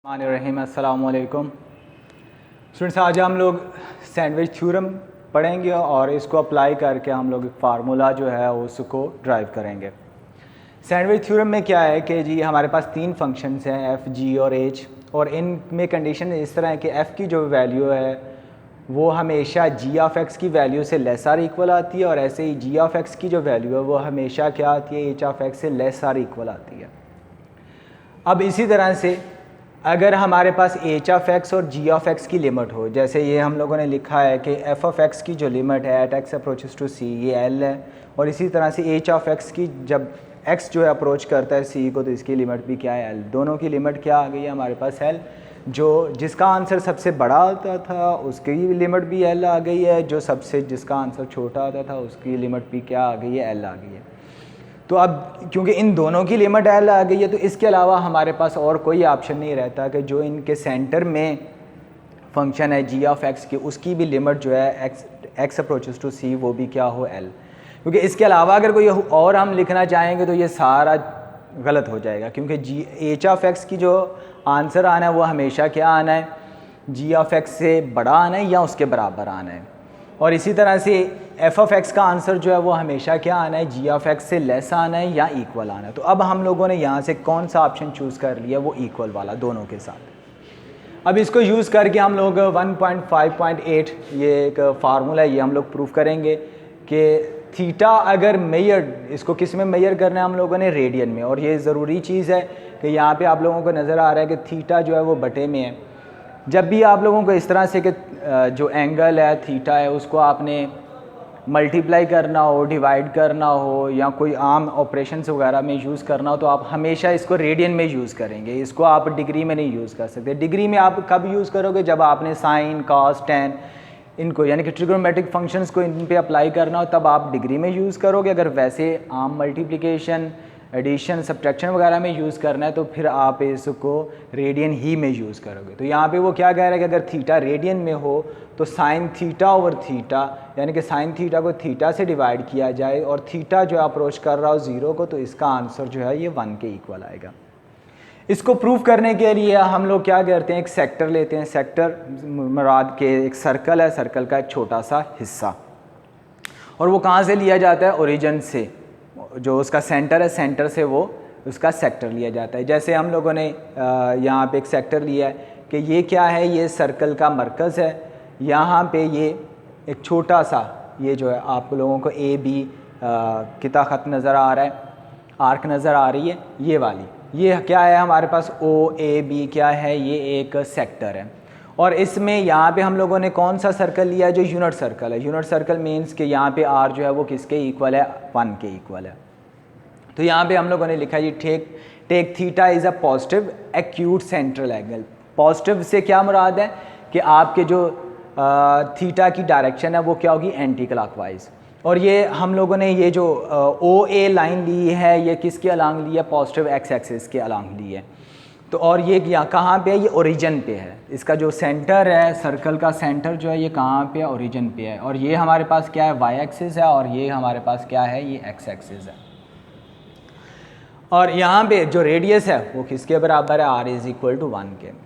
रहीम अस्सलाम वालेकुम स्टूडेंट्स, आज हम लोग सैंडविच थ्योरम पढ़ेंगे और इसको अप्लाई करके हम लोग एक फार्मूला जो है उसको ड्राइव करेंगे। सैंडविच थ्योरम में क्या है कि जी हमारे पास तीन फंक्शंस हैं एफ़, जी और एच, और इनमें कंडीशन इस तरह है कि एफ़ की जो वैल्यू है वो हमेशा जी ऑफ एक्स की वैल्यू से लेस आर इक्वल आती है, और ऐसे ही जी ऑफ एक्स की जो वैल्यू है वो हमेशा क्या आती है, एच ऑफ एक्स से लेस आर इक्वल आती है। अब इसी तरह से अगर हमारे पास एच ऑफ एक्स और जी ऑफ एक्स की लिमिट हो, जैसे ये हम लोगों ने लिखा है कि एफ ऑफ एक्स की जो लिमिट है एट एक्स अप्रोचेस टू सी ये एल है, और इसी तरह से एच ऑफ एक्स की जब एक्स जो है अप्रोच करता है सी को तो इसकी लिमिट भी क्या है, एल। दोनों की लिमिट क्या आ गई है हमारे पास, एल। जो जिसका आंसर सबसे बड़ा आता था उसकी लिमिट भी एल आ गई है, जो सबसे जिसका आंसर छोटा आता था उसकी लिमिट भी क्या आ गई है, एल आ गई है। तो अब क्योंकि इन दोनों की लिमिट एल आ गई है तो इसके अलावा हमारे पास और कोई ऑप्शन नहीं रहता कि जो इनके सेंटर में फंक्शन है जी ऑफ एक्स की उसकी भी लिमिट जो है एक्स अप्रोचेस टू सी वो भी क्या हो, एल। क्योंकि इसके अलावा अगर कोई और हम लिखना चाहेंगे तो ये सारा गलत हो जाएगा, क्योंकि जी एच ऑफ एक्स की जो आंसर आना है वो हमेशा क्या आना है, जी ऑफ एक्स से बड़ा आना है या उसके बराबर आना है। और इसी तरह से एफ ऑफ एक्स का आंसर जो है वो हमेशा क्या आना है, जी ऑफ एक्स से लेस आना है या इक्वल आना है। तो अब हम लोगों ने यहाँ से कौन सा ऑप्शन चूज़ कर लिया, वो इक्वल वाला दोनों के साथ। अब इसको यूज़ करके हम लोग 1.5.8 ये एक फार्मूला है, ये हम लोग प्रूफ करेंगे कि थीटा अगर मेजर, इसको किस में मेजर करना है हम लोगों ने, रेडियन में। और ये ज़रूरी चीज़ है कि यहाँ पे आप लोगों को नज़र आ रहा है कि थीटा जो है वो बटे में है। जब भी आप लोगों को इस तरह से कि जो एंगल है थीटा है उसको आपने मल्टीप्लाई करना हो, डिवाइड करना हो या कोई आम ऑपरेशंस वगैरह में यूज़ करना हो तो आप हमेशा इसको रेडियन में यूज़ करेंगे, इसको आप डिग्री में नहीं यूज़ कर सकते। डिग्री में आप कब यूज़ करोगे, जब आपने साइन, कॉस, टेन इनको यानी कि ट्रिग्नोमेट्रिक फंक्शंस को इन पे अप्लाई करना हो तब आप डिग्री में यूज़ करोगे। अगर वैसे आम मल्टीप्लिकेशन, एडिशन, सब्ट्रैक्शन वगैरह में यूज़ करना है तो फिर आप इसको रेडियन ही में यूज़ करोगे। तो यहाँ पे वो क्या कह रहा है कि अगर थीटा रेडियन में हो तो साइन थीटा ओवर थीटा, यानी कि साइन थीटा को थीटा से डिवाइड किया जाए और थीटा जो अप्रोच कर रहा हो ज़ीरो को, तो इसका आंसर जो है ये 1 के इक्वल आएगा। इसको प्रूफ करने के लिए हम लोग क्या करते हैं, एक सेक्टर लेते हैं। सेक्टर मुराद के एक सर्कल है, सर्कल का एक छोटा सा हिस्सा, और वो कहाँ से लिया जाता है, ओरिजिन से, जो उसका सेंटर है सेंटर से वो उसका सेक्टर लिया जाता है। जैसे हम लोगों ने यहाँ पे एक सेक्टर लिया है कि ये क्या है, ये सर्कल का मरकज़ है। यहाँ पे ये एक छोटा सा ये जो है आप लोगों को ए बी कितना ख़त नज़र आ रहा है, आर्क नज़र आ रही है ये वाली, ये क्या है हमारे पास ओ ए बी क्या है, ये एक सेक्टर है। और इसमें यहाँ पे हम लोगों ने कौन सा सर्कल लिया है, जो यूनिट सर्कल है। यूनिट सर्कल मीन्स कि यहाँ पे आर जो है वो किसके इक्वल है, 1 के इक्वल है। तो यहाँ पे हम लोगों ने लिखा है take theta is a positive acute central angle. Positive से क्या मुराद है कि आपके जो थीटा की डायरेक्शन है वो क्या होगी, एंटी क्लॉकवाइज। और ये हम लोगों ने ये जो ओ ए लाइन ली है ये किसके अलांग ली है, पॉजिटिव एक्स एक्सिस के अलांग ली है। तो और ये यहाँ कहाँ पे है, ये ओरिजिन पे है। इसका जो सेंटर है, सर्कल का सेंटर जो है ये कहाँ पे है, ओरिजिन पे है। और ये हमारे पास क्या है, वाई एक्सिस है, और ये हमारे पास क्या है, ये एक्स एक्सिस है। और यहाँ पे जो रेडियस है वो किसके बराबर है, आर इज़ इक्वल टू 1 के।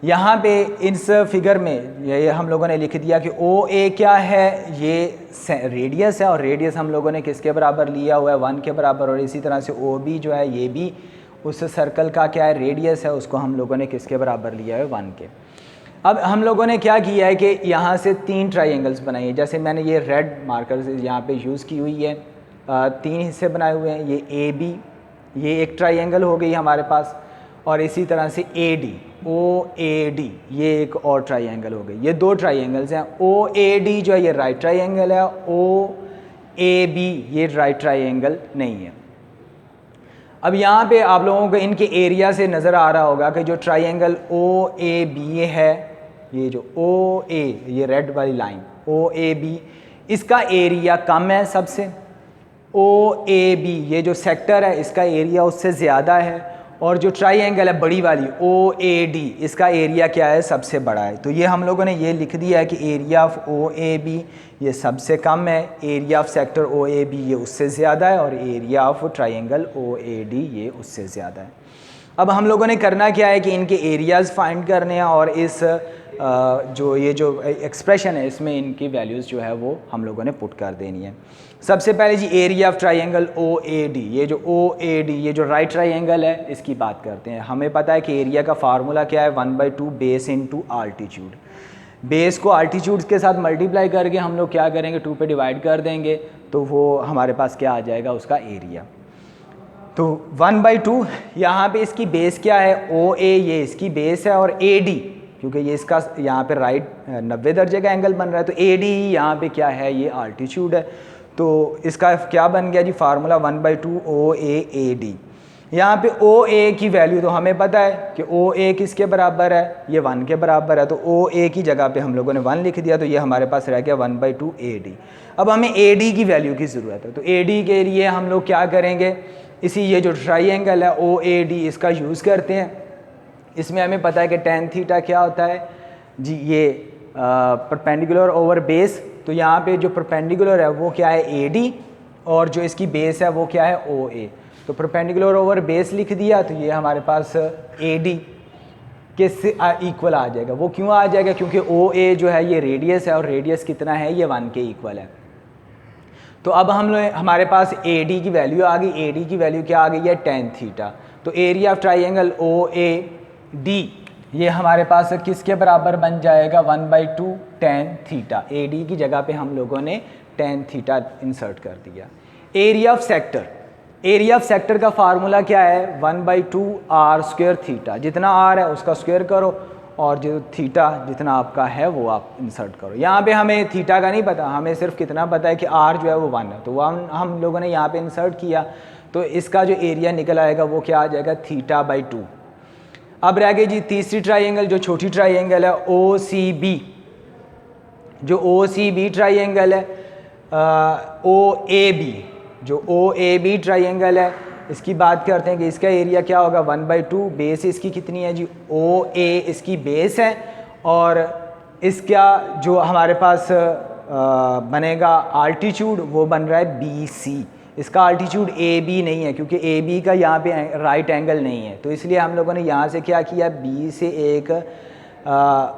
यहाँ पे इस फिगर में ये हम लोगों ने लिख दिया कि ओ ए क्या है, ये रेडियस है, और रेडियस हम लोगों ने किसके बराबर लिया हुआ है, 1 के बराबर। और इसी तरह से ओ बी जो है ये भी उस सर्कल का क्या है, रेडियस है, उसको हम लोगों ने किसके बराबर लिया है, 1 के। अब हम लोगों ने क्या किया है कि यहाँ से 3 ट्राइंगल्स बनाए हैं। जैसे मैंने ये रेड मार्कर यहाँ पे यूज़ की हुई है, 3 हिस्से बनाए हुए हैं। ये ए बी, ये एक ट्राइंगल हो गई हमारे पास, और इसी तरह से A D, O A D, ये एक और ट्राइंगल हो गई। ये 2 ट्राइंगल्स हैं। ओ ए डी जो है ये राइट ट्राइंगल है, ओ ए बी ये राइट ट्राइंगल नहीं है। अब यहाँ पे आप लोगों को इनके एरिया से नज़र आ रहा होगा कि जो ट्राइंगल ओ ए बी है, ये जो ओ ए, ये रेड वाली लाइन ओ ए बी, इसका एरिया कम है सबसे। ओ ए बी ये जो सेक्टर है इसका एरिया उससे ज़्यादा है, और जो ट्राइंगल है बड़ी वाली ओ ए डी, इसका एरिया क्या है, सबसे बड़ा है। तो ये हम लोगों ने ये लिख दिया है कि area of O A B ये सबसे कम है, area of sector O A B ये उससे ज़्यादा है, और area of triangle O A D ये उससे ज़्यादा है। अब हम लोगों ने करना क्या है कि इनके एरियाज़ फाइंड करने हैं और इस जो एक्सप्रेशन है इसमें इनकी वैल्यूज़ जो है वो हम लोगों ने पुट कर देनी है। सबसे पहले जी area of triangle O A D, ये जो ओ ए डी ये जो राइट ट्राइंगल है इसकी बात करते हैं। हमें पता है कि एरिया का फार्मूला क्या है, 1/2 बेस इंटू आल्टीट्यूड। बेस को आल्टीट्यूड के साथ मल्टीप्लाई करके हम लोग क्या करेंगे, 2 पे डिवाइड कर देंगे तो वो हमारे पास क्या आ जाएगा, उसका एरिया। तो 1/2 यहाँ पे इसकी बेस क्या है, ओ ए ये इसकी बेस है और ए डी क्योंकि ये इसका यहाँ पे राइट 90 दर्जे का एंगल बन रहा है तो ए डी यहाँ पे क्या है, ये आल्टीट्यूड है। तो इसका क्या बन गया जी फार्मूला 1/2 ओ ए डी। यहाँ पे ओ ए की वैल्यू तो हमें पता है कि ओ ए किसके बराबर है, ये 1 के बराबर है। तो ओ ए की जगह पे हम लोगों ने 1 लिख दिया तो ये हमारे पास रह गया 1/2 ए डी। अब हमें ए डी की वैल्यू की ज़रूरत है तो ए डी के लिए हम लोग क्या करेंगे, इसी ये जो ट्राइंगल है ओ ए डी इसका यूज़ करते हैं। इसमें हमें पता है कि tan थीटा क्या होता है जी, ये परपेंडिकुलर ओवर बेस। तो यहाँ पे जो परपेंडिकुलर है वो क्या है ए डी और जो इसकी बेस है वो क्या है ओ ए। तो परपेंडिकुलर ओवर बेस लिख दिया तो ये हमारे पास ए डी के इक्वल आ जाएगा। वो क्यों आ जाएगा, क्योंकि ओ ए जो है ये रेडियस है और रेडियस कितना है, ये 1 के इक्वल है। तो अब हमारे पास ए डी की वैल्यू आ गई। ए डी की वैल्यू क्या आ गई है, tan थीटा। तो area of triangle O A D ये हमारे पास किसके बराबर बन जाएगा, 1/2 tan थीटा। ए डी की जगह पे हम लोगों ने tan थीटा इंसर्ट कर दिया। Area of sector, area of sector का फार्मूला क्या है, 1/2 आर स्क्वायर थीटा। जितना आर है उसका स्क्वायर करो और जो थीटा जितना आपका है वो आप इंसर्ट करो। यहाँ पे हमें थीटा का नहीं पता, हमें सिर्फ कितना पता है कि आर जो है वो 1 है। तो वह हम लोगों ने यहाँ पे इंसर्ट किया तो इसका जो एरिया निकल आएगा वो क्या आ जाएगा, θ/2। अब रह गई जी तीसरी ट्राइंगल, जो छोटी ट्राइंगल है ओ सी बी। जो ओ सी बी ट्राइंगल है ओ ए बी, जो ओ ए बी ट्राइंगल है इसकी बात करते हैं कि इसका एरिया क्या होगा, 1/2 बेस इसकी कितनी है जी, ओ ए इसकी बेस है और इसका जो हमारे पास बनेगा आल्टीट्यूड वो बन रहा है बी सी। इसका आल्टीट्यूड ए बी नहीं है क्योंकि ए बी का यहाँ पे राइट एंगल नहीं है। तो इसलिए हम लोगों ने यहाँ से क्या किया, बी से एक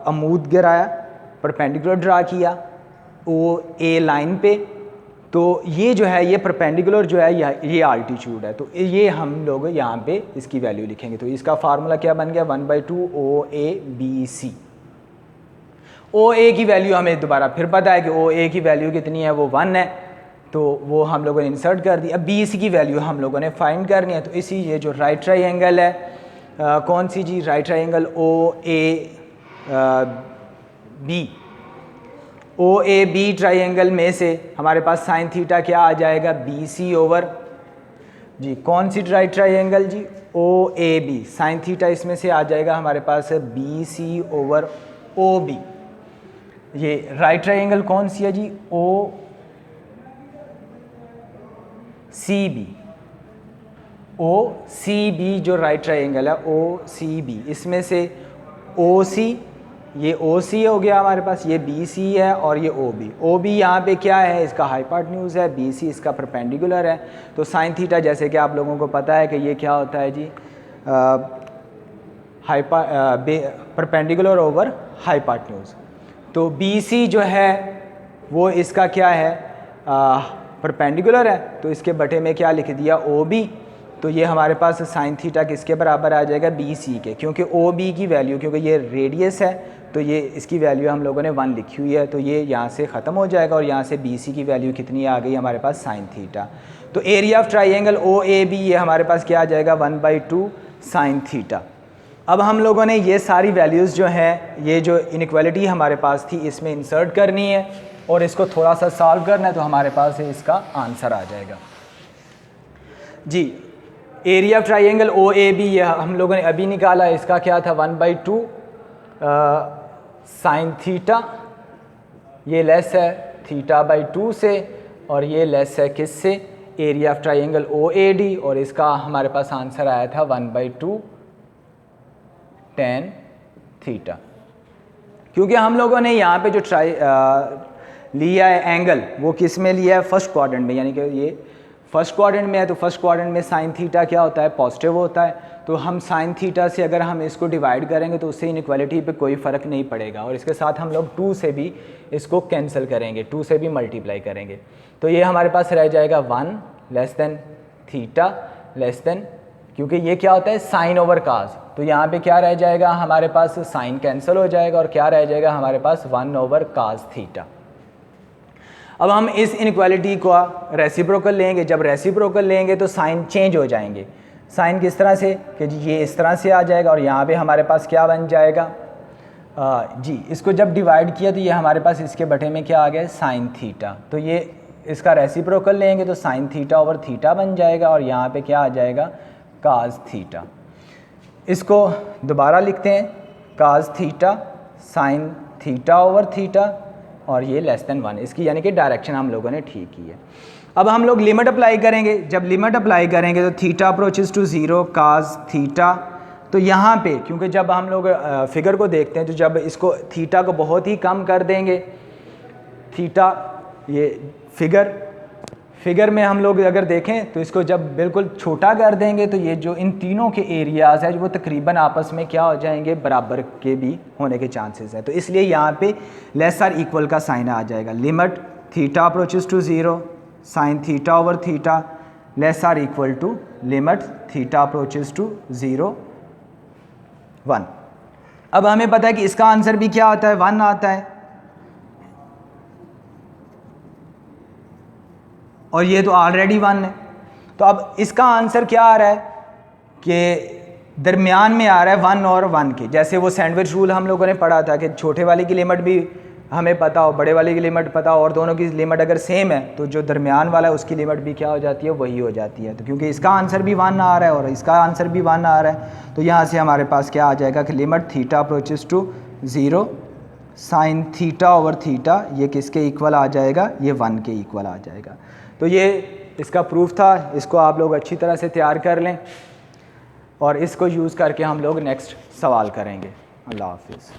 अमूद गिराया, परपेंडिकुलर ड्रा किया ओ ए लाइन पे। तो ये जो है ये परपेंडिकुलर जो है ये आल्टीट्यूड है। तो ये हम लोग यहाँ पे इसकी वैल्यू लिखेंगे। तो इसका फार्मूला क्या बन गया, 1/2 ओ ए बी सी। ओ ए की वैल्यू हमें दोबारा फिर पता है कि ओ ए की वैल्यू कितनी है, वो 1 है। तो वो हम लोगों ने इंसर्ट कर दी। अब बी सी की वैल्यू हम लोगों ने फाइंड करनी है। तो इसी ये जो राइट ट्राइंगल है कौन सी जी, right triangle O A B. O A B triangle में से हमारे पास साइन थीटा क्या आ जाएगा, बी सी ओवर जी कौन सी राइट ट्राइंगल जी, O A B. Sine theta इसमें से आ जाएगा हमारे पास B C over O B. ये राइट ट्राइंगल कौन सी है जी, O C B. O C B जो राइट ट्राइंगल है ओ सी बी, इसमें से ओ सी, ये ओ सी हो गया हमारे पास, ये बी सी है और ये ओ बी। ओ बी यहाँ पे क्या है, इसका हाइपोटेन्यूज है, बी सी इसका परपेंडिकुलर है। तो साइन थीटा जैसे कि आप लोगों को पता है कि ये क्या होता है जी, परपेंडिकुलर ओवर हाइपोटेन्यूज। तो बी सी जो है वो इसका क्या है, परपेंडिकुलर है। तो इसके बटे में क्या लिख दिया, ओ बी। तो ये हमारे पास साइन थीटा किसके बराबर आ जाएगा, बी सी के। क्योंकि ओ बी की वैल्यू, क्योंकि ये रेडियस है तो ये इसकी वैल्यू हम लोगों ने 1 लिखी हुई है। तो ये यहाँ से ख़त्म हो जाएगा और यहाँ से बी सी की वैल्यू कितनी आ गई हमारे पास, साइन थीटा। तो area of triangle O A B ये हमारे पास क्या आ जाएगा, 1/2 साइन थीटा। अब हम लोगों ने ये सारी वैल्यूज़ जो हैं, ये जो इनइक्वालिटी हमारे पास थी इसमें इंसर्ट करनी है और इसको थोड़ा सा सॉल्व करना है। तो हमारे पास इसका आंसर आ जाएगा जी। Area of triangle O A B ये हम लोगों ने अभी निकाला, इसका क्या था, 1/2 साइन थीटा। ये लेस है θ/2 से और ये लेस है किससे, area of triangle O A D. और इसका हमारे पास आंसर आया था 1/2 tan थीटा। क्योंकि हम लोगों ने यहाँ पे जो लिया है एंगल वो किस में लिया है, फर्स्ट क्वाड्रेंट में, यानी कि ये फर्स्ट क्वाड्रेंट में है। तो फर्स्ट क्वाड्रेंट में साइन थीटा क्या होता है, पॉजिटिव होता है। तो हम साइन थीटा से अगर हम इसको डिवाइड करेंगे तो उससे इनइक्वालिटी पे कोई फ़र्क नहीं पड़ेगा, और इसके साथ हम लोग 2 से भी इसको कैंसिल करेंगे, 2 से भी मल्टीप्लाई करेंगे। तो ये हमारे पास रह जाएगा 1 less than theta less than, क्योंकि ये क्या होता है साइन ओवर काज, तो यहाँ पे क्या रह जाएगा हमारे पास, साइन कैंसिल हो जाएगा और क्या रह जाएगा हमारे पास 1 ओवर काज थीटा। अब हम इस इनइक्वालिटी को रेसिप्रोकल लेंगे, जब रेसिप्रोकल लेंगे तो साइन चेंज हो जाएंगे। साइन किस तरह से कि ये इस तरह से आ जाएगा और यहाँ पे हमारे पास क्या बन जाएगा जी, इसको जब डिवाइड किया तो ये हमारे पास इसके बटे में क्या आ गया साइन थीटा, तो ये इसका रेसिप्रोकल लेंगे तो साइन थीटा ओवर थीटा बन जाएगा और यहाँ पे क्या आ जाएगा काज थीटा। इसको दोबारा लिखते हैं, काज theta sine theta over theta और ये लेस देन 1, इसकी यानी कि डायरेक्शन हम लोगों ने ठीक की है। अब हम लोग लिमिट अप्लाई करेंगे, जब लिमिट अप्लाई करेंगे तो theta approaches to 0 cos theta, तो यहाँ पे क्योंकि जब हम लोग फिगर को देखते हैं तो जब इसको थीटा को बहुत ही कम कर देंगे, थीटा ये फिगर में हम लोग अगर देखें तो इसको जब बिल्कुल छोटा कर देंगे तो ये जो इन तीनों के एरियाज़ है वो तकरीबन आपस में क्या हो जाएंगे, बराबर के भी होने के चांसेस है। तो इसलिए यहाँ पे लेस आर इक्वल का साइन आ जाएगा। Limit theta approaches to 0 sine theta over theta less or equal to limit theta approaches to 0 1। अब हमें पता है कि इसका आंसर भी क्या आता है 1 आता है, और ये तो ऑलरेडी 1 है। तो अब इसका आंसर क्या आ रहा है कि दरमियान में आ रहा है 1 और 1 के, जैसे वो सैंडविच रूल हम लोगों ने पढ़ा था कि छोटे वाले की लिमिट भी हमें पता हो, बड़े वाले की लिमिट पता हो, और दोनों की लिमिट अगर सेम है तो जो दरमियान वाला है उसकी लिमिट भी क्या हो जाती है, वही हो जाती है। तो क्योंकि इसका आंसर भी 1 आ रहा है और इसका आंसर भी 1 आ रहा है, तो यहाँ से हमारे पास क्या आ जाएगा कि limit theta approaches to 0 sine theta over theta ये किसके इक्वल आ जाएगा, ये 1 के इक्वल आ जाएगा। तो ये इसका प्रूफ था, इसको आप लोग अच्छी तरह से तैयार कर लें और इसको यूज़ करके हम लोग नेक्स्ट सवाल करेंगे। अल्लाह हाफिज़।